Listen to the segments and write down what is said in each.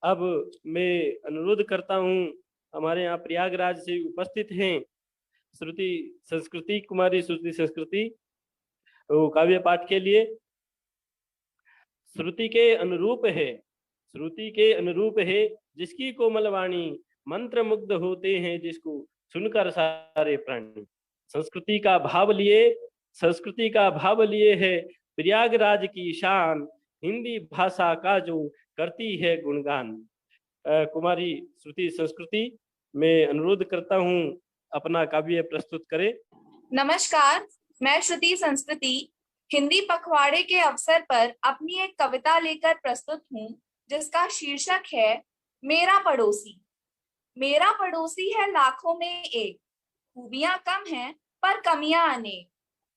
अब मैं अनुरोध करता हूँ, हमारे यहाँ प्रयागराज से उपस्थित हैं श्रुति संस्कृति कुमारी श्रुति संस्कृति, वो काव्य पाठ के लिए। श्रुति के अनुरूप है, श्रुति के अनुरूप है जिसकी कोमल वाणी, मंत्र मुग्ध होते हैं जिसको सुनकर सारे प्राणी। संस्कृति का भाव लिए, संस्कृति का भाव लिए है प्रयागराज की शान, हिंदी भाषा का जो करती है गुणगान। कुमारी श्रुति संस्कृति, मैं अनुरोध करता हूँ अपना काव्य प्रस्तुत करें। नमस्कार, मैं श्रुति संस्कृति हिंदी पखवाड़े के अवसर पर अपनी एक कविता लेकर प्रस्तुत हूँ, जिसका शीर्षक है मेरा पड़ोसी। मेरा पड़ोसी है लाखों में एक, खूबियां कम हैं पर कमियां अनेक।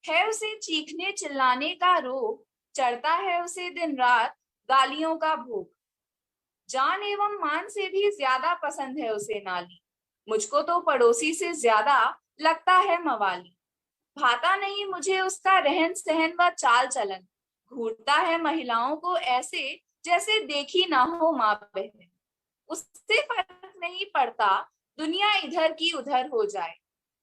है उसे चीखने चिल्लाने का रोग, चढ़ता है उसे दिन रात गालियों का भोग। जान एवं मान से भी ज्यादा पसंद है उसे नाली, मुझको तो पड़ोसी से ज्यादा लगता है मवाली। भाता नहीं मुझे उसका रहन सहन व चाल चलन, घूरता है महिलाओं को ऐसे जैसे देखी ना हो माँ बहन। उससे फर्क नहीं पड़ता दुनिया इधर की उधर हो जाए,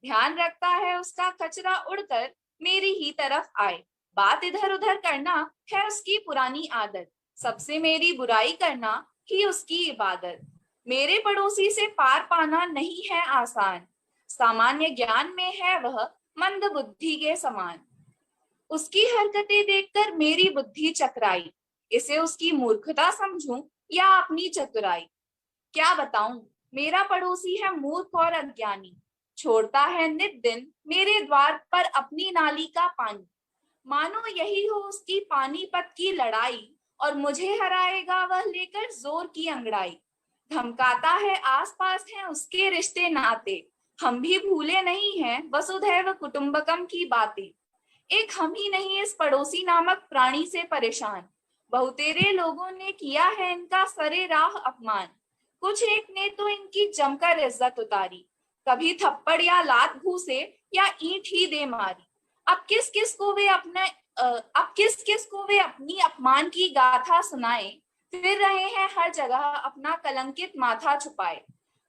ध्यान रखता है उसका कचरा उड़कर मेरी ही तरफ आए। बात इधर उधर करना है उसकी पुरानी आदत, सबसे मेरी बुराई करना ही उसकी इबादत। मेरे पड़ोसी से पार पाना नहीं है आसान, सामान्य ज्ञान में है वह मंद बुद्धि के समान। उसकी हरकतें देखकर मेरी बुद्धि चकराई, इसे उसकी मूर्खता समझूं या अपनी चतुराई। क्या बताऊं, मेरा पड़ोसी है मूर्ख और अज्ञानी, छोड़ता है नित दिन मेरे द्वार पर अपनी नाली का पानी। मानो यही हो उसकी पानीपत की लड़ाई, और मुझे हराएगा वह लेकर जोर की अंगड़ाई। धमकाता है आसपास हैं उसके रिश्ते नाते, हम भी भूले नहीं हैं वसुधैव कुटुंबकम की बातें। एक हम ही नहीं इस पड़ोसी नामक प्राणी से परेशान, बहुतेरे लोगों ने किया है इनका सरे राह अपमान। कुछ एक ने तो इनकी जमकर इज्जत उतारी, कभी थप्पड़ या लात घूसे या ईंट ही दे मारी। अब किस किस को वे अपनी अपमान की गाथा सुनाए, फिर रहे हैं हर जगह अपना कलंकित माथा छुपाए।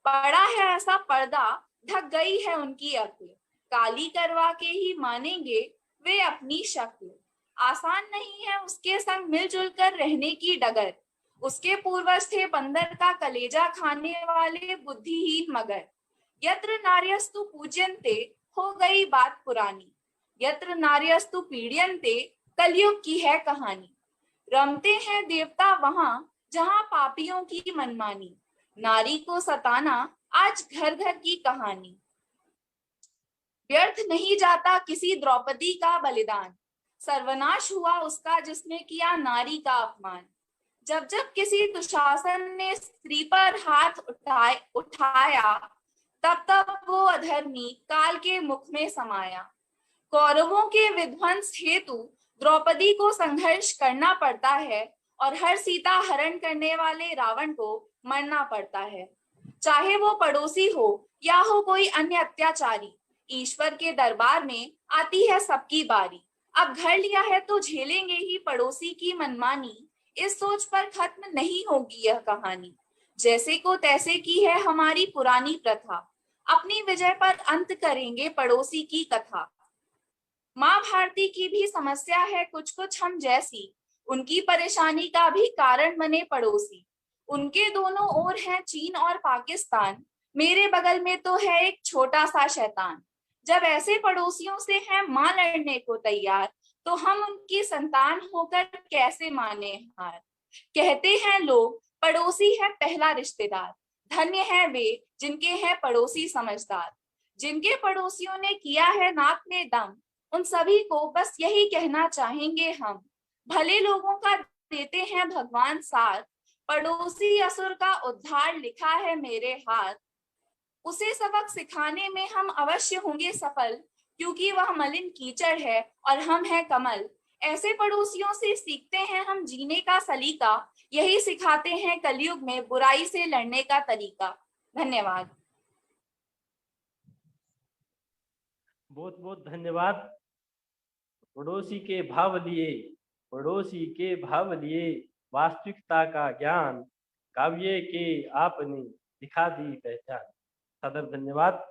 पड़ा है ऐसा पर्दा, ढक गई है उनकी अक्ल, काली करवा के ही मानेंगे वे अपनी शक्ल। आसान नहीं है उसके संग मिलजुल कर रहने की डगर, उसके पूर्वज थे बंदर का कलेजा खाने वाले बुद्धिहीन मगर। यत्र नार्यस्तु पूज्यन्ते हो गई बात पुरानी, यत्र नार्यस्तु पीड्यन्ते कलयुग की है कहानी। रमते हैं देवता वहां जहां पापियों की मनमानी, नारी को सताना आज घर घर की कहानी। व्यर्थ नहीं जाता किसी द्रौपदी का बलिदान, सर्वनाश हुआ उसका जिसने किया नारी का अपमान। जब जब किसी दुशासन ने स्त्री पर हाथ उठाया, तब तब वो अधर्मी काल के मुख में समाया। कौरवों के विध्वंस हेतु द्रौपदी को संघर्ष करना पड़ता है, और हर सीता हरण करने वाले रावण को मरना पड़ता है। चाहे वो पड़ोसी हो या हो कोई अन्य अत्याचारी, ईश्वर के दरबार में आती है सबकी बारी। अब घर लिया है तो झेलेंगे ही पड़ोसी की मनमानी, इस सोच पर खत्म नहीं होगी यह कहानी। जैसे को तैसे की है हमारी पुरानी प्रथा, अपनी विजय पर अंत करेंगे पड़ोसी की कथा। माँ भारती की भी समस्या है कुछ कुछ हम जैसी, उनकी परेशानी का भी कारण बने पड़ोसी। उनके दोनों ओर हैं चीन और पाकिस्तान, मेरे बगल में तो है एक छोटा सा शैतान। जब ऐसे पड़ोसियों से है माँ लड़ने को तैयार, तो हम उनकी संतान होकर कैसे माने हार। कहते हैं लोग पड़ोसी है पहला रिश्तेदार, धन्य है वे जिनके हैं पड़ोसी समझदार। जिनके पड़ोसियों ने किया है नाक में दम, उन सभी को बस यही कहना चाहेंगे हम, भले लोगों का देते हैं भगवान साथ, पड़ोसी असुर का उद्धार लिखा है मेरे हाथ। उसे सबक सिखाने में हम अवश्य होंगे सफल, क्योंकि वह मलिन कीचड़ है और हम हैं कमल। ऐसे पड़ोसियों से सीखते हैं हम जीने का सलीका, यही सिखाते हैं कलयुग में बुराई से लड़ने का तरीका। धन्यवाद। बहुत बहुत धन्यवाद। पड़ोसी के भाव लिए, पड़ोसी के भाव लिए वास्तविकता का ज्ञान, काव्य के आपने दिखा दी पहचान। सदर धन्यवाद।